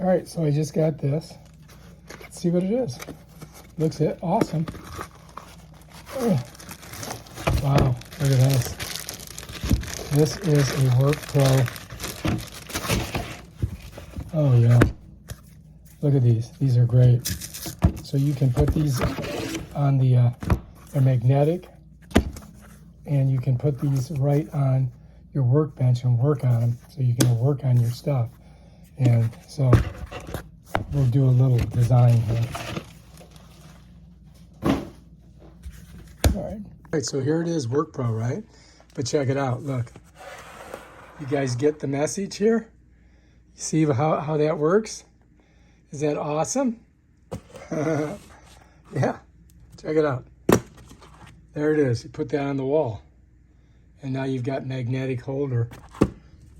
All right, so I just got this. Let's see what it is. Looks awesome. Oh. Wow, look at this. This is a WORKPRO. Oh yeah. Look at these. These are great. So you can put these on they're magnetic, and you can put these right on your workbench and work on them, so you can work on your stuff. And so we'll do a little design here. All right, so here it is, WORKPRO, right? But check it out, look. You guys get the message here? You see how that works? Is that awesome? Yeah, check it out. There it is. You put that on the wall. And now you've got magnetic holder.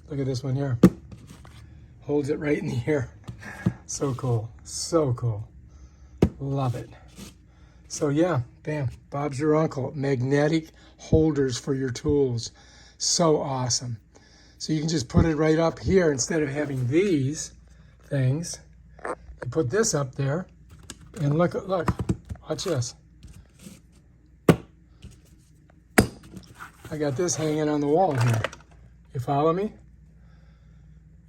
Look at this one here. Holds it right in the air. So cool. So cool. Love it. So yeah, bam. Bob's your uncle. Magnetic holders for your tools. So awesome. So you can just put it right up here instead of having these things. You put this up there. And look, watch this. I got this hanging on the wall here. You follow me?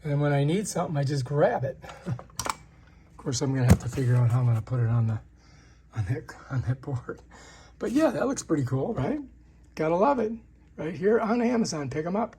And when I need something, I just grab it. Of course, I'm gonna have to figure out how I'm gonna put it on that board. But yeah, that looks pretty cool, right? Gotta love it. Right here on Amazon. Pick them up.